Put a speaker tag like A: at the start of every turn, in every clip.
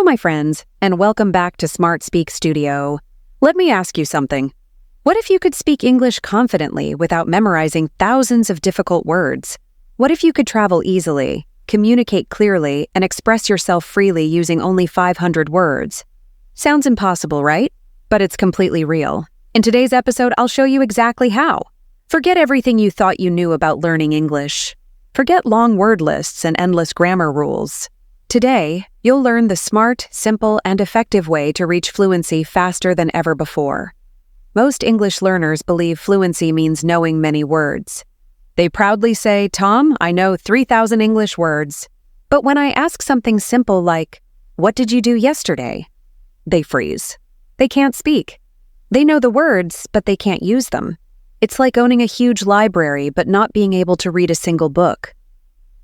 A: Hello, my friends, and welcome back to Smart Speak Studio. Let me ask you something. What if you could speak English confidently without memorizing thousands of difficult words? What if you could travel easily, communicate clearly, and express yourself freely using only 500 words? Sounds impossible, right? But it's completely real. In today's episode, I'll show you exactly how. Forget everything you thought you knew about learning English. Forget long word lists and endless grammar rules. Today, you'll learn the smart, simple, and effective way to reach fluency faster than ever before. Most English learners believe fluency means knowing many words. They proudly say, "Tom, I know 3,000 English words." But when I ask something simple like, "What did you do yesterday?" they freeze. They can't speak. They know the words, but they can't use them. It's like owning a huge library but not being able to read a single book.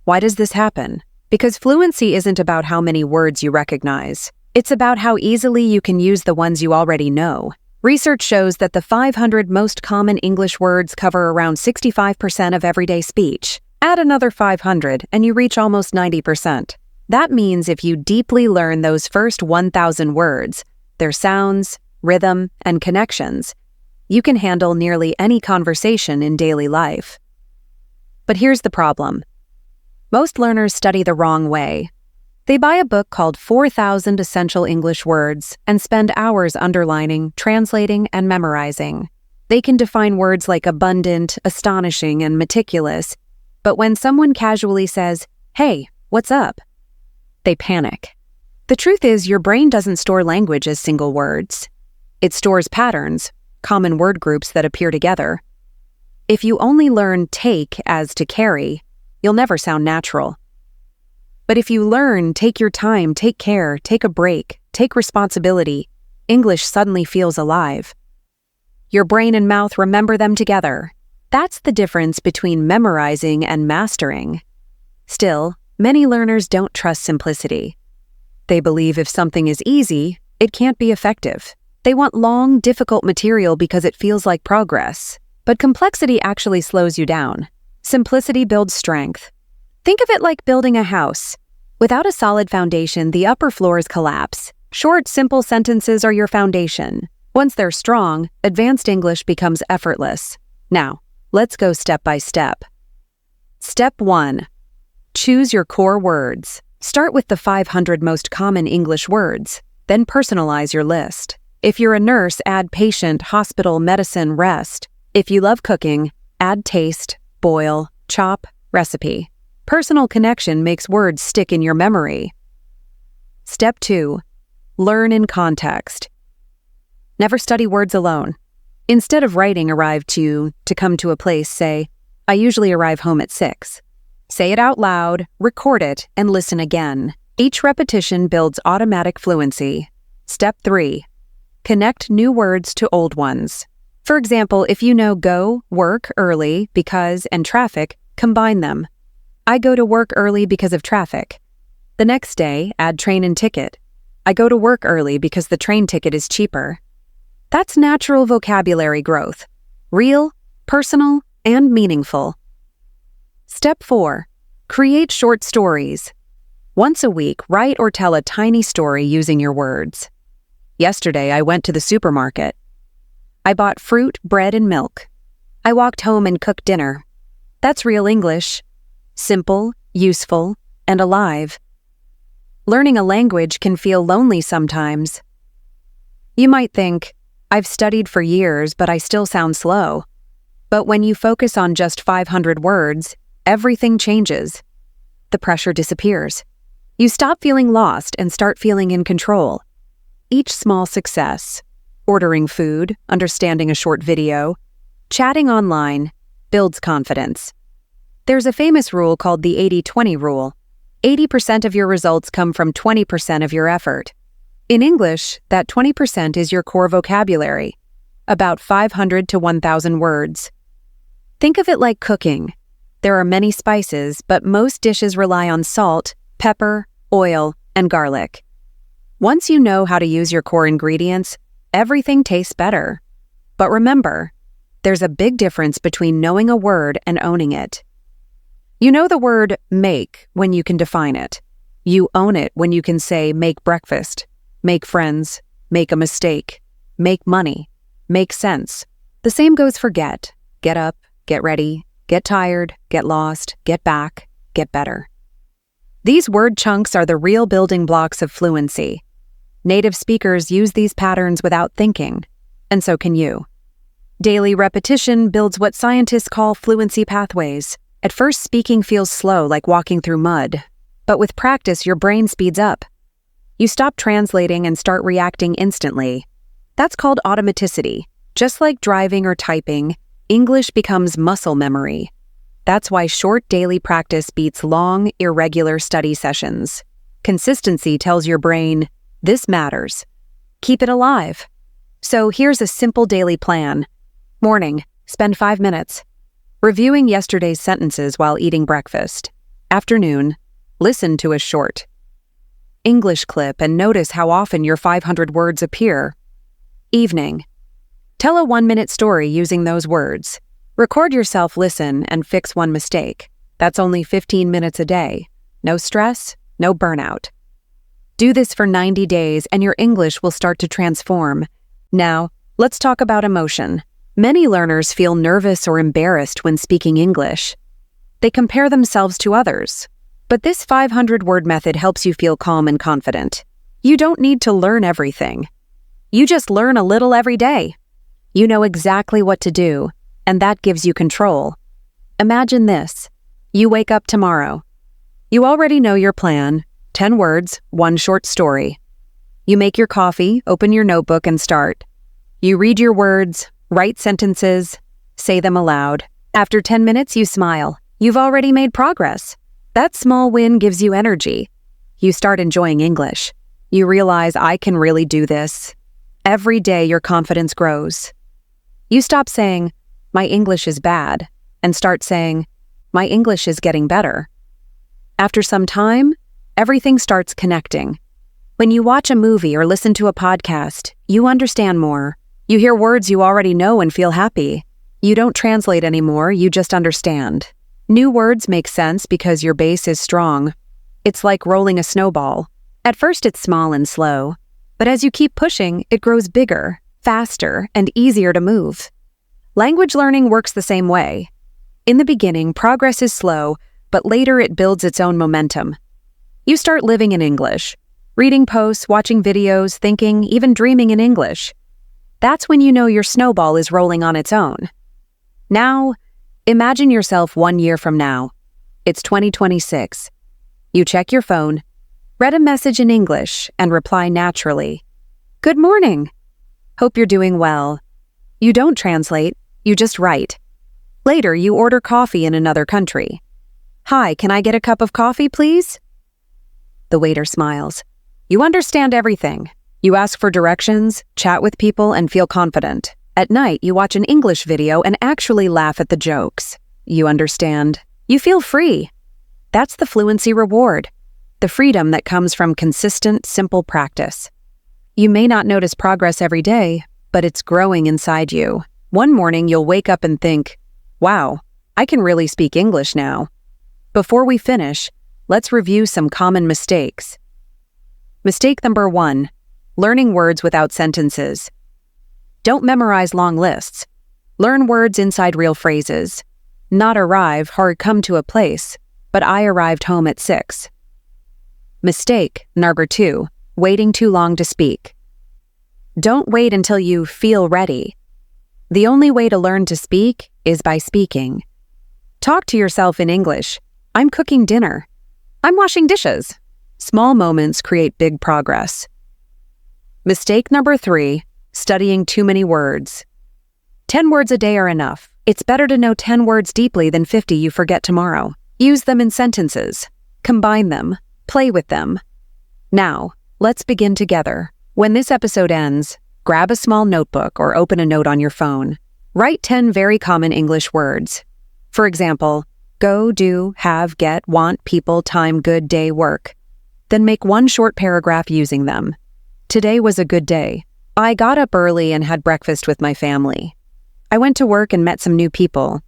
A: Why does this happen? Because fluency isn't about how many words you recognize. It's about how easily you can use the ones you already know. Research shows that the 500 most common English words cover around 65% of everyday speech. Add another 500 and you reach almost 90%. That means if you deeply learn those first 1,000 words, their sounds, rhythm, and connections, you can handle nearly any conversation in daily life. But here's the problem. Most learners study the wrong way. They buy a book called 4,000 Essential English Words and spend hours underlining, translating, and memorizing. They can define words like abundant, astonishing, and meticulous, but when someone casually says, "Hey, what's up?" they panic. The truth is, your brain doesn't store language as single words. It stores patterns, common word groups that appear together. If you only learn take as to carry, you'll never sound natural. But if you learn, take your time, take care, take a break, take responsibility, English suddenly feels alive. Your brain and mouth remember them together. That's the difference between memorizing and mastering. Still, many learners don't trust simplicity. They believe if something is easy, it can't be effective. They want long, difficult material because it feels like progress. But complexity actually slows you down. Simplicity builds strength. Think of it like building a house. Without a solid foundation, the upper floors collapse. Short, simple sentences are your foundation. Once they're strong, advanced English becomes effortless. Now, let's go step by step. Step 1. Choose your core words. Start with the 500 most common English words, then personalize your list. If you're a nurse, add patient, hospital, medicine, rest. If you love cooking, add taste, boil, chop, recipe. Personal connection makes words stick in your memory. Step 2. Learn in context. Never study words alone. Instead of writing arrive to come to a place, say, "I usually arrive home at 6. Say it out loud, record it, and listen again. Each repetition builds automatic fluency. Step 3. Connect new words to old ones. For example, if you know go, work, early, because, and traffic, combine them. I go to work early because of traffic. The next day, add train and ticket. I go to work early because the train ticket is cheaper. That's natural vocabulary growth. Real, personal, and meaningful. Step 4. Create short stories. Once a week, write or tell a tiny story using your words. Yesterday, I went to the supermarket. I bought fruit, bread, and milk. I walked home and cooked dinner. That's real English. Simple, useful, and alive. Learning a language can feel lonely sometimes. You might think, "I've studied for years, but I still sound slow." But when you focus on just 500 words, everything changes. The pressure disappears. You stop feeling lost and start feeling in control. Each small success, ordering food, understanding a short video, chatting online, builds confidence. There's a famous rule called the 80-20 rule. 80% of your results come from 20% of your effort. In English, that 20% is your core vocabulary, about 500 to 1,000 words. Think of it like cooking. There are many spices, but most dishes rely on salt, pepper, oil, and garlic. Once you know how to use your core ingredients, everything tastes better. But remember, there's a big difference between knowing a word and owning it. You know the word make when you can define it. You own it when you can say make breakfast, make friends, make a mistake, make money, make sense. The same goes for get up, get ready, get tired, get lost, get back, get better. These word chunks are the real building blocks of fluency. Native speakers use these patterns without thinking, and so can you. Daily repetition builds what scientists call fluency pathways. At first, speaking feels slow, like walking through mud, but with practice, your brain speeds up. You stop translating and start reacting instantly. That's called automaticity. Just like driving or typing, English becomes muscle memory. That's why short daily practice beats long, irregular study sessions. Consistency tells your brain, this matters. Keep it alive. So here's a simple daily plan. Morning, spend 5 minutes. Reviewing yesterday's sentences while eating breakfast. Afternoon, listen to a short English clip and notice how often your 500 words appear. Evening, tell a 1-minute story using those words. Record yourself listen and fix one mistake. That's only 15 minutes a day. No stress, no burnout. Do this for 90 days and your English will start to transform. Now, let's talk about emotion. Many learners feel nervous or embarrassed when speaking English. They compare themselves to others. But this 500-word method helps you feel calm and confident. You don't need to learn everything. You just learn a little every day. You know exactly what to do, and that gives you control. Imagine this. You wake up tomorrow. You already know your plan, 10 words, 1 short story. You make your coffee, open your notebook, and start. You read your words, write sentences, say them aloud. After 10 minutes, you smile. You've already made progress. That small win gives you energy. You start enjoying English. You realize I can really do this. Every day, your confidence grows. You stop saying, my English is bad, and start saying, my English is getting better. After some time, everything starts connecting. When you watch a movie or listen to a podcast, you understand more. You hear words you already know and feel happy. You don't translate anymore, you just understand. New words make sense because your base is strong. It's like rolling a snowball. At first it's small and slow, but as you keep pushing, it grows bigger, faster, and easier to move. Language learning works the same way. In the beginning, progress is slow, but later it builds its own momentum. You start living in English, reading posts, watching videos, thinking, even dreaming in English. That's when you know your snowball is rolling on its own. Now, imagine yourself 1 year from now. It's 2026. You check your phone, read a message in English, and reply naturally. Good morning. Hope you're doing well. You don't translate, you just write. Later, you order coffee in another country. Hi, can I get a cup of coffee, please? The waiter smiles. You understand everything. You ask for directions, chat with people, and feel confident. At night, you watch an English video and actually laugh at the jokes. You understand. You feel free. That's the fluency reward. The freedom that comes from consistent, simple practice. You may not notice progress every day, but it's growing inside you. One morning, you'll wake up and think, wow, I can really speak English now. Before we finish, let's review some common mistakes. Mistake number 1, learning words without sentences. Don't memorize long lists. Learn words inside real phrases. Not arrive or come to a place, but I arrived home at 6. Mistake number 2, waiting too long to speak. Don't wait until you feel ready. The only way to learn to speak is by speaking. Talk to yourself in English. I'm cooking dinner. I'm washing dishes. Small moments create big progress. Mistake number 3, studying too many words. 10 words a day are enough. It's better to know 10 words deeply than 50 you forget tomorrow. Use them in sentences. Combine them. Play with them. Now, let's begin together. When this episode ends, grab a small notebook or open a note on your phone. Write 10 very common English words. For example, go, do, have, get, want, people, time, good, day, work. Then make 1 short paragraph using them. Today was a good day. I got up early and had breakfast with my family. I went to work and met some new people.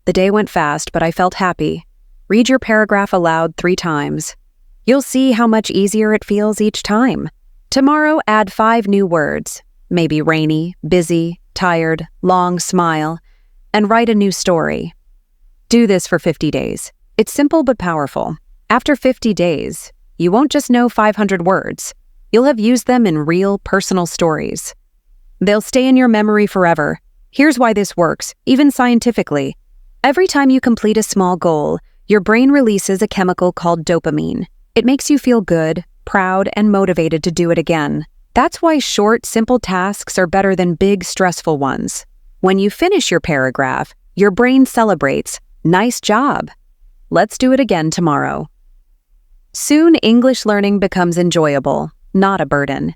A: The day went fast, but I felt happy. Read your paragraph aloud 3 times. You'll see how much easier it feels each time. Tomorrow, add 5 new words, maybe rainy, busy, tired, long smile, and write a new story. Do this for 50 days. It's simple but powerful. After 50 days, you won't just know 500 words. You'll have used them in real, personal stories. They'll stay in your memory forever. Here's why this works, even scientifically. Every time you complete a small goal, your brain releases a chemical called dopamine. It makes you feel good, proud, and motivated to do it again. That's why short, simple tasks are better than big, stressful ones. When you finish your paragraph, your brain celebrates. Nice job. Let's do it again tomorrow. Soon, English learning becomes enjoyable, not a burden.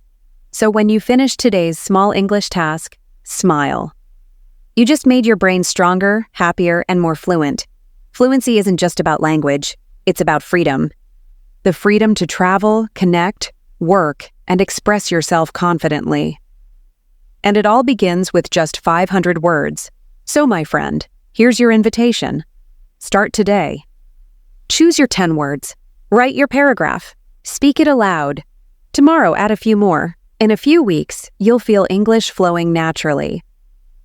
A: So when you finish today's small English task, smile. You just made your brain stronger, happier, and more fluent. Fluency isn't just about language, it's about freedom. The freedom to travel, connect, work, and express yourself confidently. And it all begins with just 500 words. So, my friend, here's your invitation. Start today. Choose your 10 words. Write your paragraph. Speak it aloud. Tomorrow, add a few more. In a few weeks, you'll feel English flowing naturally.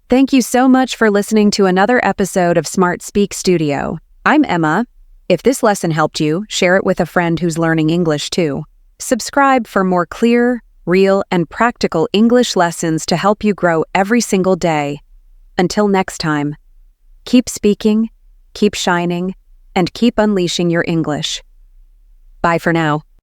A: Thank you so much for listening to another episode of Smart Speak Studio. I'm Emma. If this lesson helped you, share it with a friend who's learning English too. Subscribe for more clear, real, and practical English lessons to help you grow every single day. Until next time, keep speaking, keep shining, and keep unleashing your English. Bye for now.